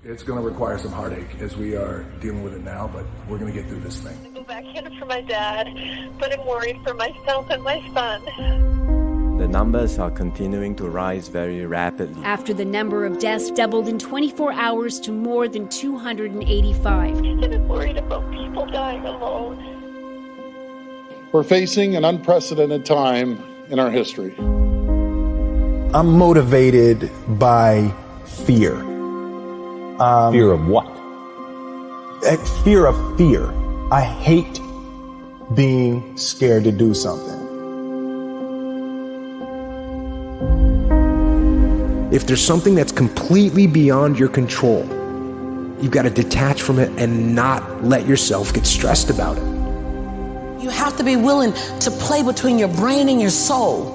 It's going to require some heartache as we are dealing with it now, but we're going to get through this thing. I go backhand for my dad, but I'm worried for myself and my son. The numbers are continuing to rise very rapidly. After the number of deaths doubled in 24 hours to more than 285. And I'm worried about people dying alone. We're facing an unprecedented time in our history. I'm motivated by fear. Fear of what? Fear of fear. I hate being scared to do something. If there's something that's completely beyond your control, you've got to detach from it and not let yourself get stressed about it. You have to be willing to play between your brain and your soul.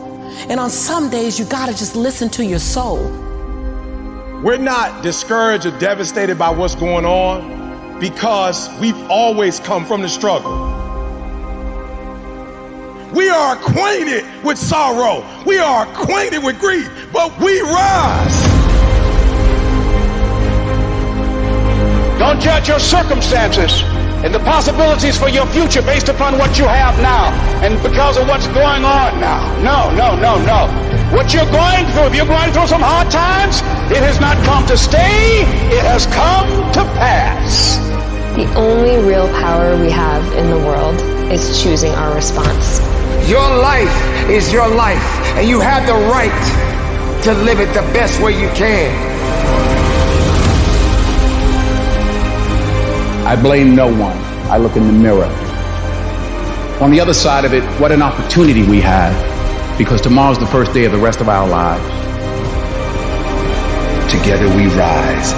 And on some days, you got to just listen to your soul. We're not discouraged or devastated by what's going on because we've always come from the struggle. We are acquainted with sorrow. We are acquainted with grief, but we rise. Don't judge your circumstances and the possibilities for your future based upon what you have now and because of what's going on now. No, no, no, no. What you're going through, if you're going through some hard times, it has not come to stay, it has come to pass. The only real power we have in the world is choosing our response. Your life is your life, and you have the right to live it the best way you can. I blame no one. I look in the mirror. On the other side of it, what an opportunity we have, because tomorrow's the first day of the rest of our lives. Together we rise.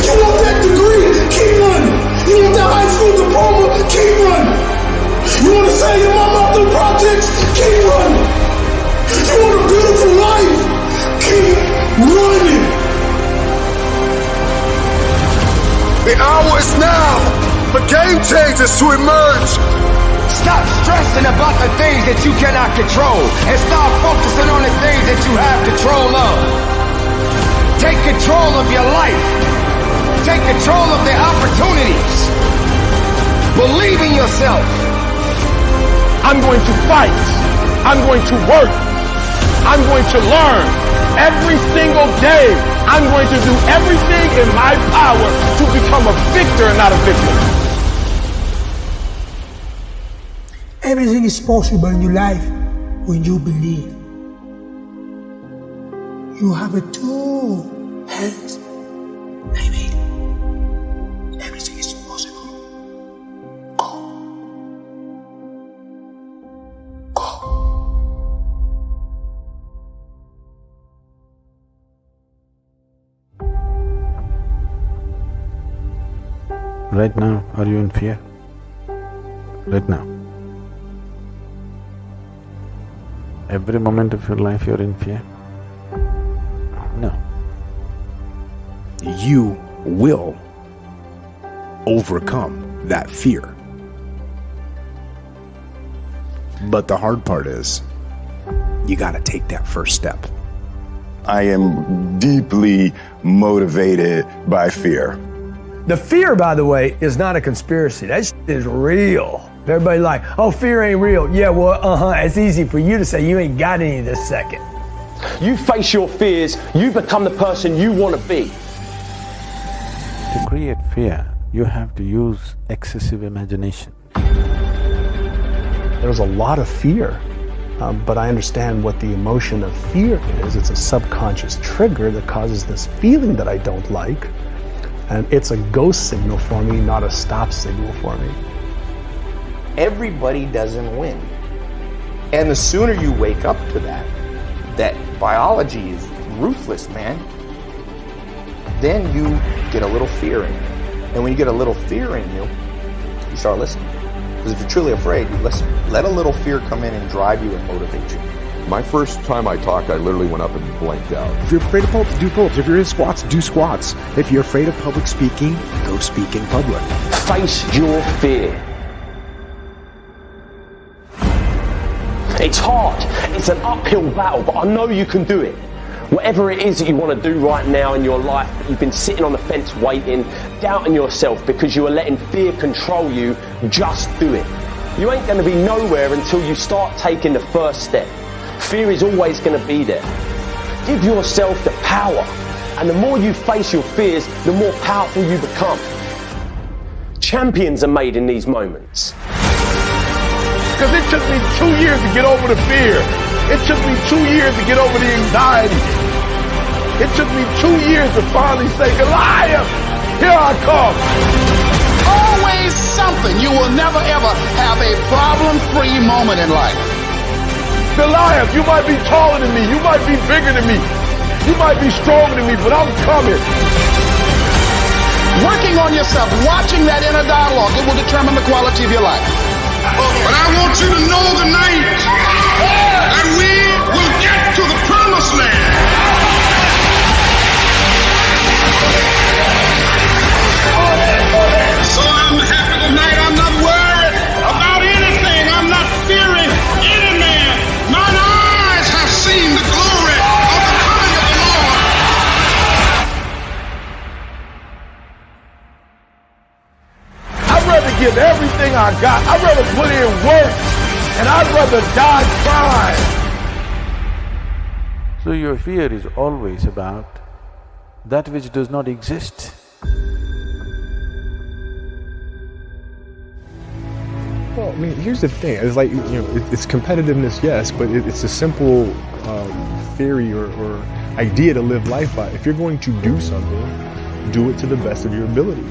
You want that degree? Keep running. You want that high school diploma? Keep running. You want to save your mama out through projects? Keep running. You want a beautiful life? Keep running. The hour is now for game changers to emerge. Stop stressing about the things that you cannot control and start focusing on the things that you have control of. Take control of your life. Take control of the opportunities. Believe in yourself. I'm going to fight. I'm going to work. I'm going to learn. Every single day, I'm going to do everything in my power to become a victor and not a victim. Everything is possible in your life when you believe. You have a two hands. I mean, everything is possible. Go. Right now, are you in fear? Right now. Every moment of your life you're in fear? No. You will overcome that fear. But the hard part is, you gotta take that first step. I am deeply motivated by fear. The fear, by the way, is not a conspiracy. That is real. Everybody like, oh, fear ain't real. Yeah, well, it's easy for you to say. You ain't got any this second. You face your fears, you become the person you want to be. To create fear, you have to use excessive imagination. There's a lot of fear, but I understand what the emotion of fear is. It's a subconscious trigger that causes this feeling that I don't like. And it's a go signal for me, not a stop signal for me. Everybody doesn't win. And the sooner you wake up to that biology is ruthless, man, then you get a little fear in you. And when you get a little fear in you, you start listening. Because if you're truly afraid, you listen. Let a little fear come in and drive you and motivate you. My first time I talked, I literally went up and blanked out. If you're afraid of pull-ups, do pull-ups. If you're in squats, do squats. If you're afraid of public speaking, go speak in public. Face your fear. It's hard. It's an uphill battle, but I know you can do it. Whatever it is that you want to do right now in your life, but you've been sitting on the fence waiting, doubting yourself because you are letting fear control you, just do it. You ain't going to be nowhere until you start taking the first step. Fear is always going to be there. Give yourself the power, and the more you face your fears, the more powerful you become. Champions are made in these moments. Because it took me 2 years to get over the fear. It took me 2 years to get over the anxiety. It took me 2 years to finally say, Goliath, here I come. Always something. You will never ever have a problem-free moment in life. Goliath, you might be taller than me. You might be bigger than me. You might be stronger than me, but I'm coming. Working on yourself, watching that inner dialogue, it will determine the quality of your life. But I want you to know tonight that we will get to the promised land. So I'm happy tonight. I'm not worried about anything. I'm not fearing any man. Mine eyes have seen the glory of the coming of the Lord. I'd rather give everything I got. I'd rather put in work, and I'd rather die trying. So your fear is always about that which does not exist. Well, I mean, here's the thing. It's like, it's competitiveness, yes, but it's a simple theory or idea to live life by. If you're going to do something, do it to the best of your ability.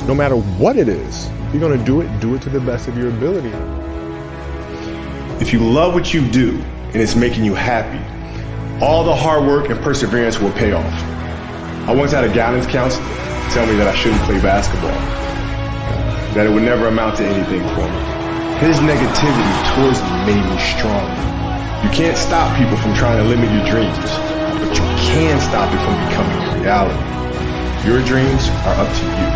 No matter what it is, if you're going to do it to the best of your ability. If you love what you do and it's making you happy, all the hard work and perseverance will pay off. I once had a guidance counselor tell me that I shouldn't play basketball, that it would never amount to anything for me. His negativity towards me made me stronger. You can't stop people from trying to limit your dreams, but you can stop it from becoming a reality. Your dreams are up to you.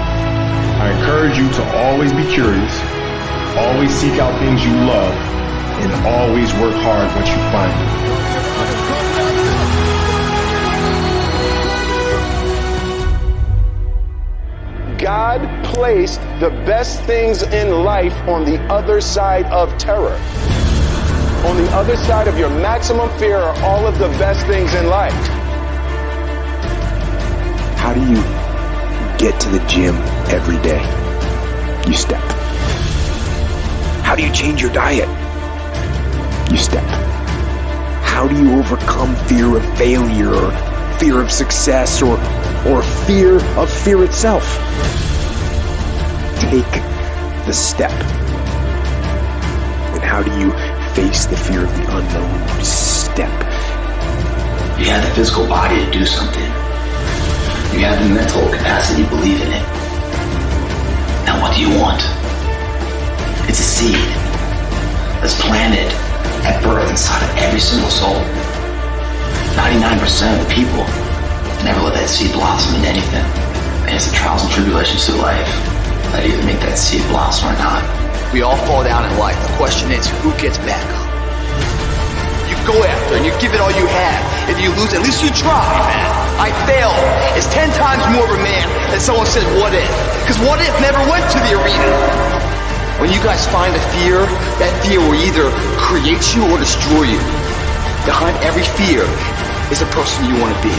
I encourage you to always be curious, always seek out things you love, and always work hard once you find it. God placed the best things in life on the other side of terror. On the other side of your maximum fear are all of the best things in life. How do you get to the gym every day? You step. How do you change your diet? You step. How do you overcome fear of failure or fear of success or fear of fear itself? Take the step. And how do you face the fear of the unknown? Step. You have the physical body to do something. You have the mental capacity to believe in it. Now what do you want? It's a seed that's planted at birth inside of every single soul. 99% of the people never let that seed blossom into anything. And it's the trials and tribulations of life that either make that seed blossom or not. We all fall down in life. The question is, who gets back up? You go after and you give it all you have. If you lose, at least you try, man. I failed. It's 10 times more of a man than someone said, what if? Because what if never went to the arena. When you guys find a fear, that fear will either create you or destroy you. Behind every fear is a person you want to be.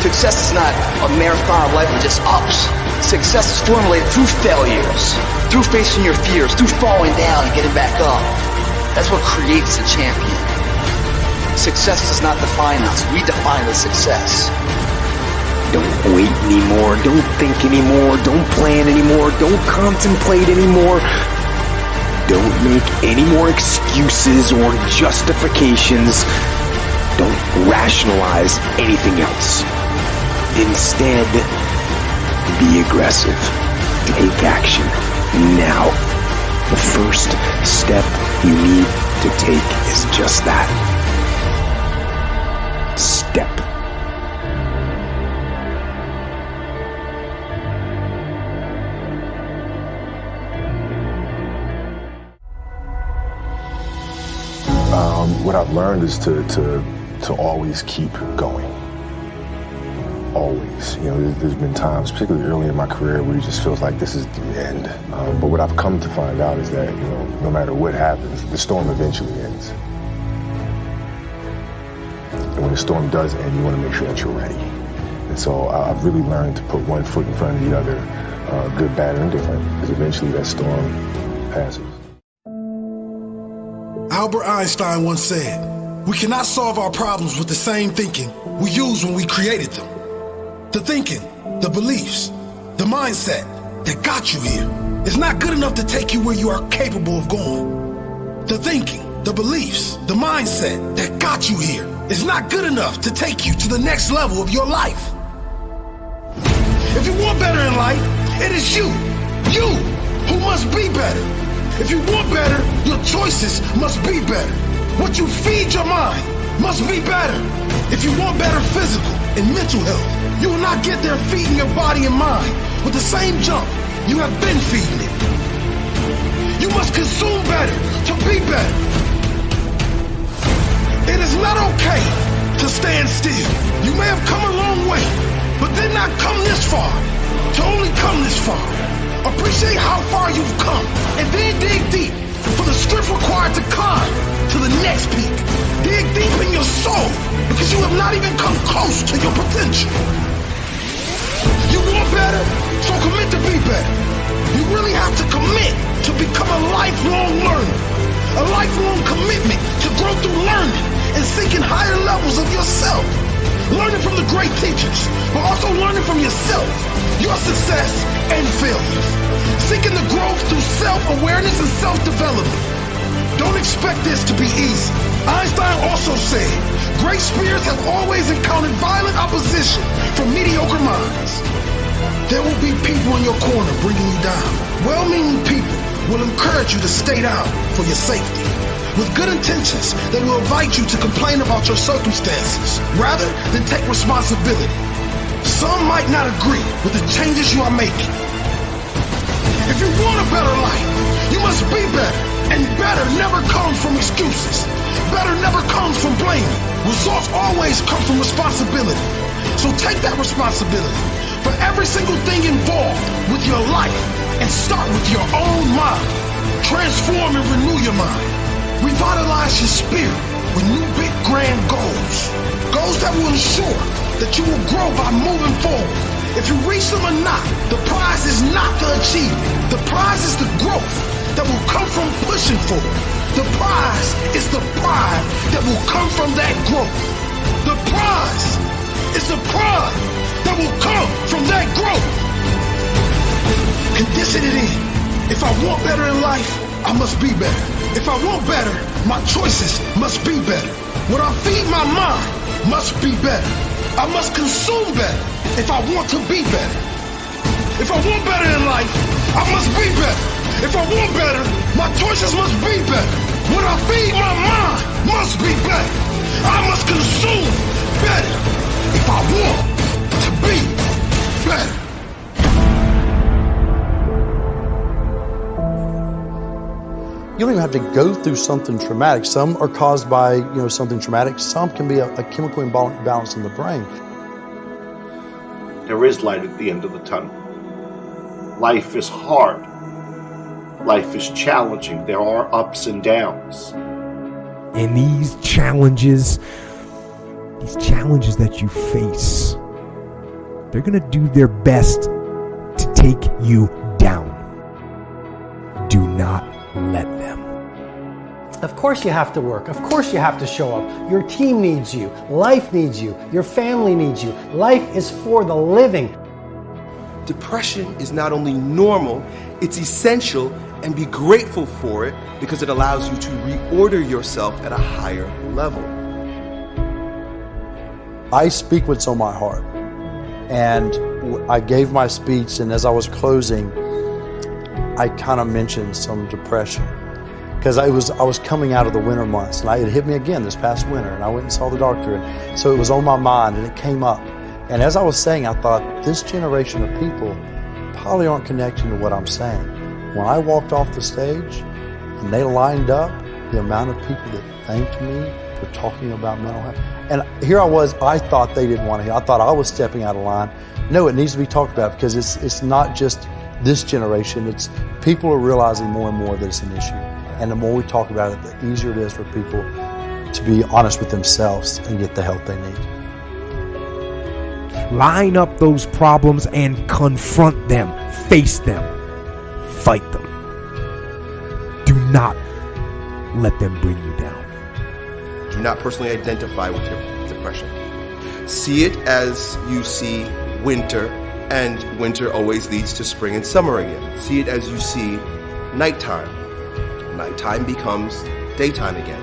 Success is not a marathon of life with just ups. Success is formulated through failures, through facing your fears, through falling down and getting back up. That's what creates a champion. Success does not define us. We define the success. Don't wait anymore. Don't think anymore. Don't plan anymore. Don't contemplate anymore. Don't make any more excuses or justifications. Don't rationalize anything else. Instead, be aggressive. Take action now. The first step you need to take is just that. Step. What I've learned is to always keep going. always. You know, there's been times, particularly early in my career, where it just feels like this is the end. But what I've come to find out is that, you know, no matter what happens, the storm eventually ends. And when the storm does end, you want to make sure that you're ready. And so I've really learned to put one foot in front of the other, good, bad, or indifferent, because eventually that storm passes. Albert Einstein once said, "We cannot solve our problems with the same thinking we used when we created them." The thinking, the beliefs, the mindset that got you here is not good enough to take you where you are capable of going. The thinking, the beliefs, the mindset that got you here is not good enough to take you to the next level of your life. If you want better in life, it is you who must be better. If you want better, your choices must be better. What you feed your mind must be better. If you want better physical and mental health, you will not get there feeding your body and mind with the same junk you have been feeding it. You must consume better to be better. It is not okay to stand still. You may have come a long way, but did not come this far to only come this far. Appreciate how far you've come and then dig deep for the strength required to climb to the next peak. Dig deep in your soul because you have not even come close to your potential. You want better, so commit to be better. You really have to commit to become a lifelong learner. A lifelong commitment to grow through learning and seeking higher levels of yourself. Learning from the great teachers, but also learning from yourself, your success and failures. Seeking the growth through self-awareness and self-development. Don't expect this to be easy. Einstein also said, great spirits have always encountered violent opposition from mediocre minds. There will be people in your corner bringing you down. Well-meaning people will encourage you to stay down for your safety. With good intentions, they will invite you to complain about your circumstances rather than take responsibility. Some might not agree with the changes you are making. If you want a better life, you must be better. And better never comes from excuses. Better never comes from blaming. Results always come from responsibility. So take that responsibility for every single thing involved with your life and start with your own mind. Transform and renew your mind. Revitalize your spirit with new big grand goals. Goals that will ensure that you will grow by moving forward. If you reach them or not, the prize is not the achievement. The prize is the growth that will come from pushing forward. The prize is the pride that will come from that growth. The prize is the pride that will come from that growth. Condition it in. If I want better in life, I must be better. If I want better, my choices must be better. What I feed my mind must be better. I must consume better if I want to be better. If I want better in life, I must be better. If I want better, my choices must be better. What I feed my mind must be better. I must consume better if I want to be better. You don't even have to go through something traumatic. Some are caused by, something traumatic. Some can be a chemical imbalance in the brain. There is light at the end of the tunnel. Life is hard. Life is challenging. There are ups and downs. And these challenges that you face, they're going to do their best to take you down. Do not let them. Of course you have to work. Of course you have to show up. Your team needs you. Life needs you. Your family needs you. Life is for the living. Depression is not only normal, it's essential, and be grateful for it because it allows you to reorder yourself at a higher level. I speak what's on my heart. And I gave my speech, and as I was closing, I kind of mentioned some depression because I was coming out of the winter months, and it hit me again this past winter, and I went and saw the doctor, and so it was on my mind, and it came up. And as I was saying, I thought, this generation of people probably aren't connecting to what I'm saying. When I walked off the stage and they lined up, the amount of people that thanked me, for talking about mental health. And here I was, I thought they didn't want to hear. I thought I was stepping out of line. No, it needs to be talked about because it's not just this generation. It's people are realizing more and more that it's an issue. And the more we talk about it, the easier it is for people to be honest with themselves and get the help they need. Line up those problems and confront them. Face them. Fight them. Do not let them bring you down. Do not personally identify with your depression. See it as you see winter, and winter always leads to spring and summer again. See it as you see nighttime. Nighttime becomes daytime again.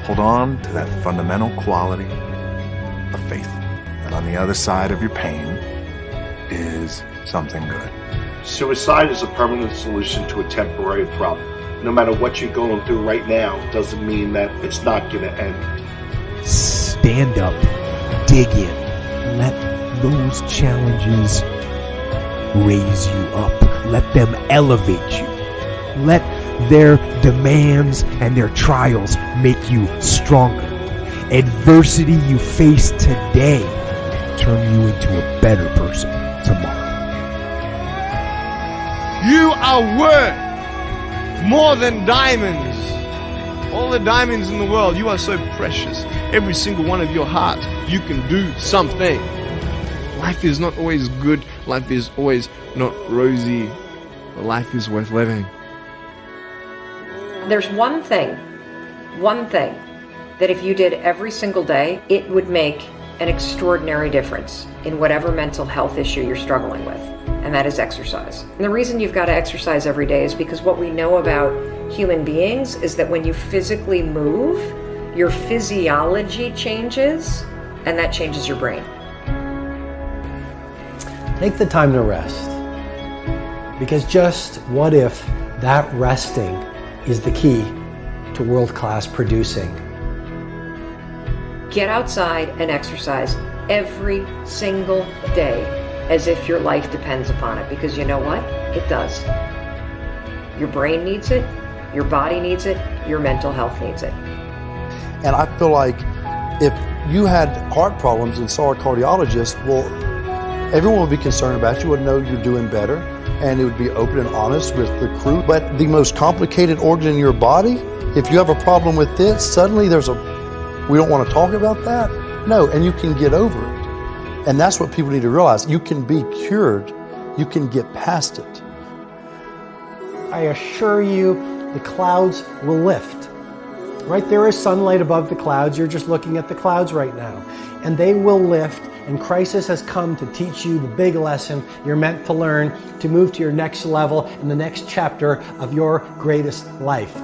Hold on to that fundamental quality of faith. And on the other side of your pain is something good. Suicide is a permanent solution to a temporary problem. No matter what you're going through right now, doesn't mean that it's not going to end. Stand up. Dig in. Let those challenges raise you up. Let them elevate you. Let their demands and their trials make you stronger. Adversity you face today turn you into a better person tomorrow. You are worth more than diamonds. All the diamonds in the world, you are so precious. Every single one of your heart, you can do something. Life is not always good. Life is always not rosy. But life is worth living. There's one thing that if you did every single day, it would make an extraordinary difference in whatever mental health issue you're struggling with, and that is exercise. And the reason you've got to exercise every day is because what we know about human beings is that when you physically move, your physiology changes, and that changes your brain. Take the time to rest, because just what if that resting is the key to world-class producing? Get outside and exercise every single day as if your life depends upon it, because you know what? It does. Your brain needs it, your body needs it, your mental health needs it. And I feel like if you had heart problems and saw a cardiologist, well, everyone would be concerned about you, would know you're doing better, and it would be open and honest with the crew. But the most complicated organ in your body, if you have a problem with this, suddenly we don't want to talk about that? No, and you can get over it. And that's what people need to realize. You can be cured. You can get past it. I assure you, the clouds will lift. Right, there is sunlight above the clouds. You're just looking at the clouds right now. And they will lift, and crisis has come to teach you the big lesson you're meant to learn to move to your next level in the next chapter of your greatest life.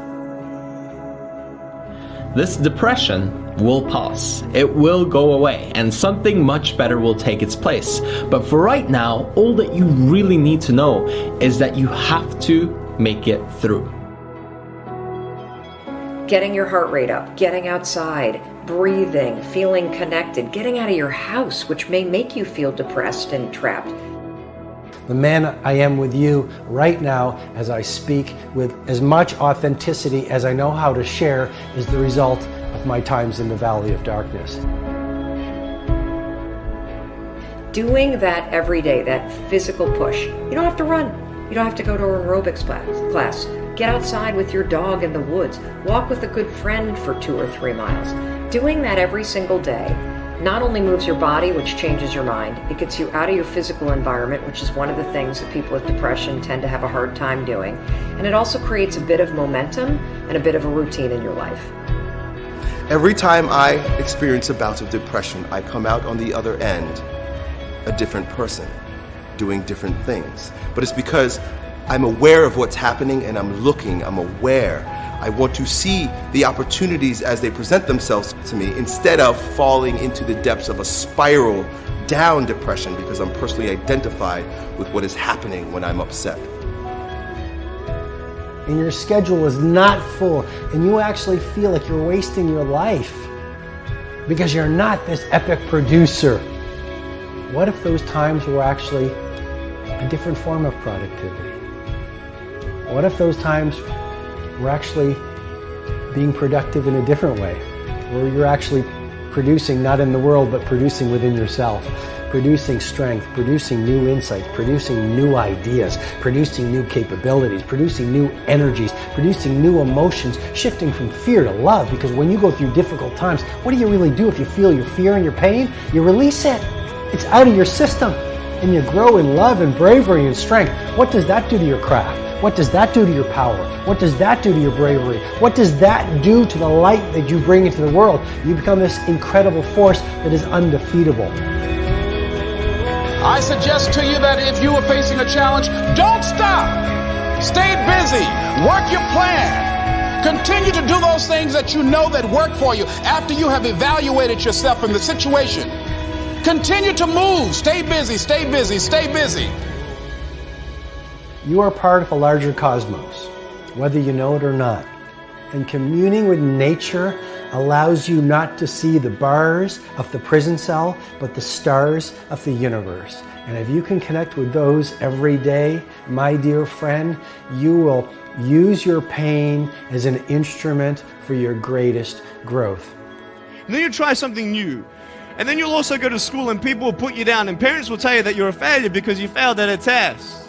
This depression will pass. It will go away, and something much better will take its place. But for right now, all that you really need to know is that you have to make it through. Getting your heart rate up, getting outside, breathing, feeling connected, getting out of your house, which may make you feel depressed and trapped. The man I am with you right now as I speak with as much authenticity as I know how to share is the result of my times in the valley of darkness. Doing that every day, that physical push. You don't have to run. You don't have to go to an aerobics class. Get outside with your dog in the woods. Walk with a good friend for 2 or 3 miles. Doing that every single day not only moves your body, which changes your mind, it gets you out of your physical environment, which is one of the things that people with depression tend to have a hard time doing. And it also creates a bit of momentum and a bit of a routine in your life. Every time I experience a bout of depression, I come out on the other end a different person, doing different things. But it's because I'm aware of what's happening and I'm aware. I want to see the opportunities as they present themselves to me instead of falling into the depths of a spiral down depression because I'm personally identified with what is happening when I'm upset. And your schedule is not full and you actually feel like you're wasting your life because you're not this epic producer. What if those times were actually a different form of productivity? What if those times were actually being productive in a different way, where you're actually producing not in the world, but producing within yourself, producing strength, producing new insights, producing new ideas, producing new capabilities, producing new energies, producing new emotions, shifting from fear to love. Because when you go through difficult times, what do you really do? If you feel your fear and your pain, you release it. It's out of your system. And you grow in love and bravery and strength. What does that do to your craft? What does that do to your power? What does that do to your bravery? What does that do to the light that you bring into the world? You become this incredible force that is undefeatable. I suggest to you that if you are facing a challenge, don't stop. Stay busy. Work your plan. Continue to do those things that you know that work for you after you have evaluated yourself in the situation. Continue to move. Stay busy, stay busy, stay busy. You are part of a larger cosmos, whether you know it or not. And communing with nature allows you not to see the bars of the prison cell, but the stars of the universe. And if you can connect with those every day, my dear friend, you will use your pain as an instrument for your greatest growth. And then you try something new. And then you'll also go to school and people will put you down and parents will tell you that you're a failure because you failed at a test.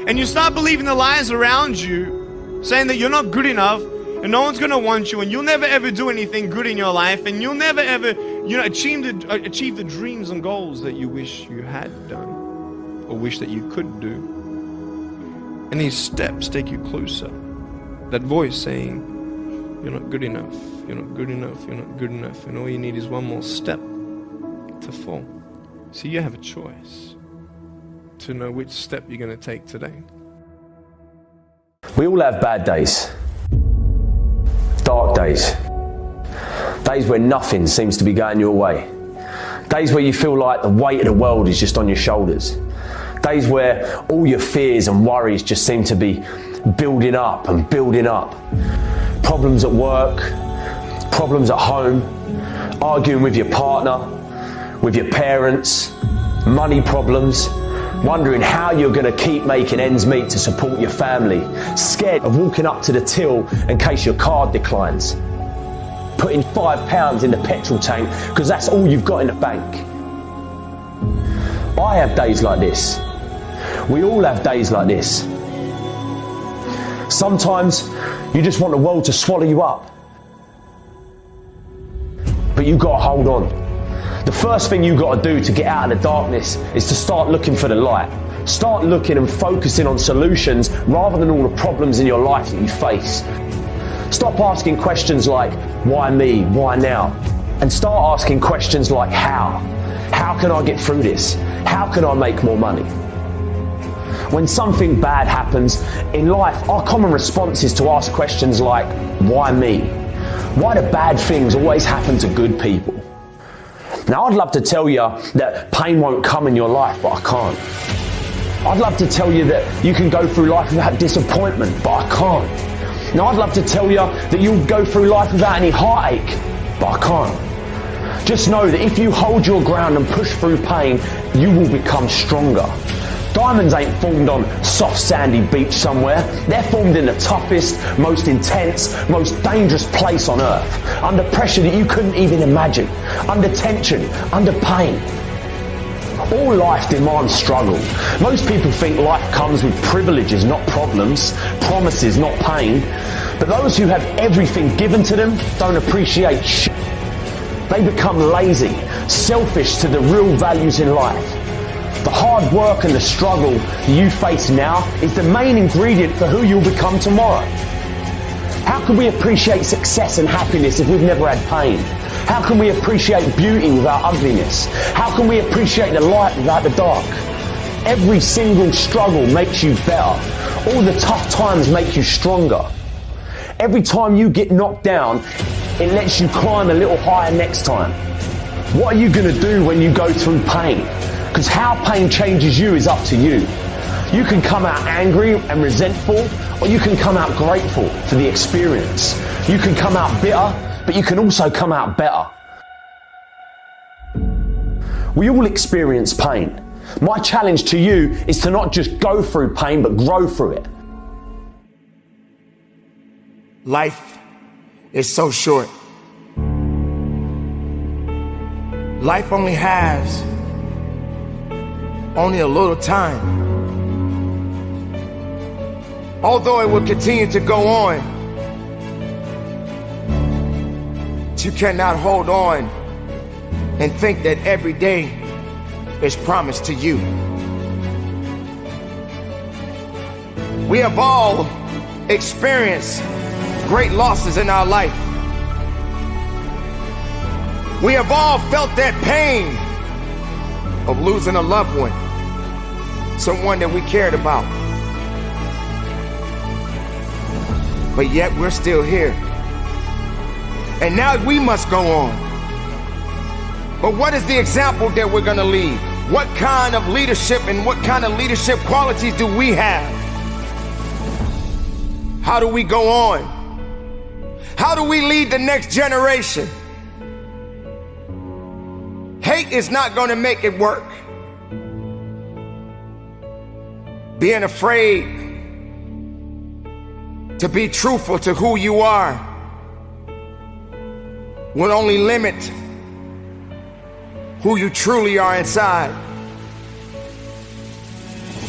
And you start believing the lies around you, saying that you're not good enough and no one's going to want you and you'll never ever do anything good in your life and you'll never ever, achieve the dreams and goals that you wish you had done or wish that you could do. And these steps take you closer. That voice saying, you're not good enough, you're not good enough, you're not good enough, and all you need is one more step to fall. So you have a choice to know which step you're going to take today. We all have bad days, dark days, days where nothing seems to be going your way, days where you feel like the weight of the world is just on your shoulders, days where all your fears and worries just seem to be building up and building up. Problems at work, problems at home, arguing with your partner, with your parents, money problems, wondering how you're going to keep making ends meet to support your family, scared of walking up to the till in case your card declines, putting £5 in the petrol tank because that's all you've got in the bank. I have days like this. We all have days like this. Sometimes you just want the world to swallow you up. But you got to hold on. The first thing you got to do to get out of the darkness is to start looking for the light. Start looking and focusing on solutions rather than all the problems in your life that you face. Stop asking questions like, why me? Why now? And start asking questions like, how? How can I get through this? How can I make more money? When something bad happens in life, our common response is to ask questions like, why me? Why do bad things always happen to good people? Now, I'd love to tell you that pain won't come in your life, but I can't. I'd love to tell you that you can go through life without disappointment, but I can't. Now, I'd love to tell you that you'll go through life without any heartache, but I can't. Just know that if you hold your ground and push through pain, you will become stronger. Diamonds ain't formed on soft sandy beach somewhere. They're formed in the toughest, most intense, most dangerous place on earth. Under pressure that you couldn't even imagine. Under tension, under pain. All life demands struggle. Most people think life comes with privileges, not problems, promises, not pain. But those who have everything given to them don't appreciate shit. They become lazy, selfish to the real values in life. The hard work and the struggle you face now is the main ingredient for who you'll become tomorrow. How can we appreciate success and happiness if we've never had pain? How can we appreciate beauty without ugliness? How can we appreciate the light without the dark? Every single struggle makes you better. All the tough times make you stronger. Every time you get knocked down, it lets you climb a little higher next time. What are you going to do when you go through pain? Because how pain changes you is up to you. You can come out angry and resentful, or you can come out grateful for the experience. You can come out bitter, but you can also come out better. We all experience pain. My challenge to you is to not just go through pain, but grow through it. Life is so short. Life only has only a little time. Although it will continue to go on, you cannot hold on and think that every day is promised to you. We have all experienced great losses in our life. We have all felt that pain of losing a loved one, someone that we cared about. But yet we're still here. And now we must go on. But what is the example that we're gonna leave? What kind of leadership and what kind of leadership qualities do we have? How do we go on? How do we lead the next generation? Hate is not gonna make it work. Being afraid to be truthful to who you are will only limit who you truly are inside.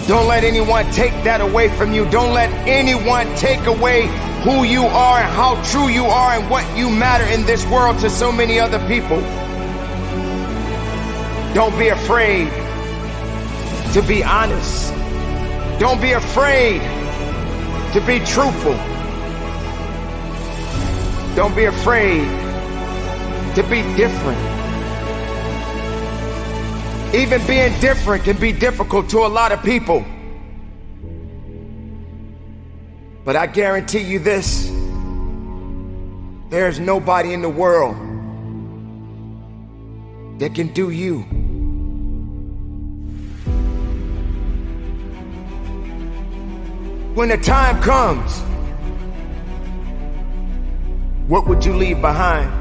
Don't let anyone take that away from you. Don't let anyone take away who you are and how true you are and what you matter in this world to so many other people. Don't be afraid to be honest. Don't be afraid to be truthful. Don't be afraid to be different. Even being different can be difficult to a lot of people. But I guarantee you this, there's nobody in the world that can do you. When the time comes, what would you leave behind?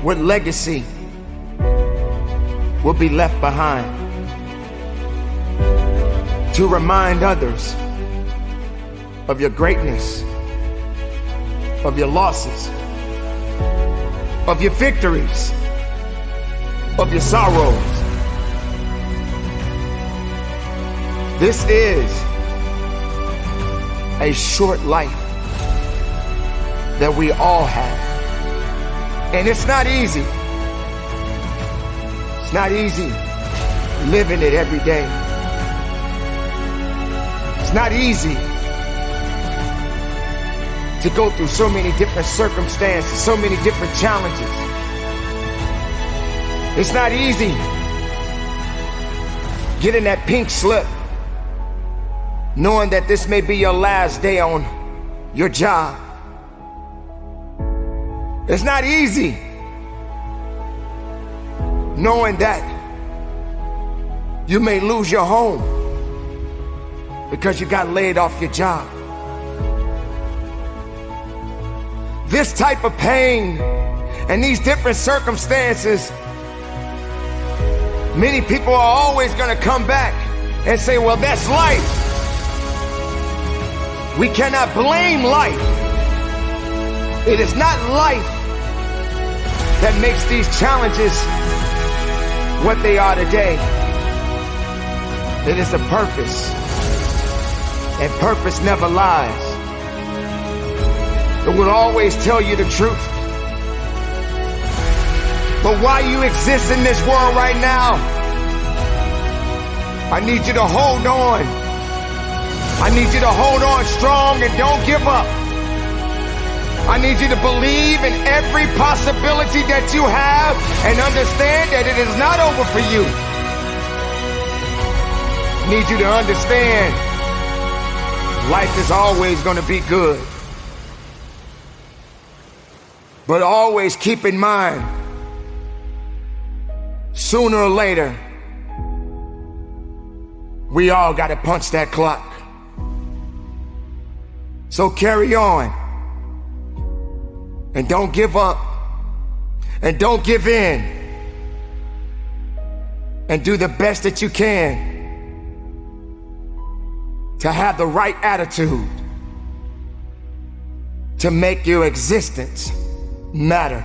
What legacy will be left behind to remind others of your greatness, of your losses, of your victories, of your sorrows? This is a short life that we all have. And it's not easy. It's not easy living it every day. It's not easy to go through so many different circumstances, so many different challenges. It's not easy getting that pink slip, knowing that this may be your last day on your job. It's not easy knowing that you may lose your home because you got laid off your job. This type of pain and these different circumstances, many people are always going to come back and say, well, that's life. We cannot blame life. It is not life that makes these challenges what they are today. It is a purpose, and purpose never lies. It will always tell you the truth. But while you exist in this world right now, I need you to hold on. I need you to hold on strong and don't give up. I need you to believe in every possibility that you have and understand that it is not over for you. I need you to understand life is always going to be good. But always keep in mind, sooner or later, we all got to punch that clock. So carry on. And don't give up. And don't give in. And do the best that you can. to have the right attitude to make your existence matter.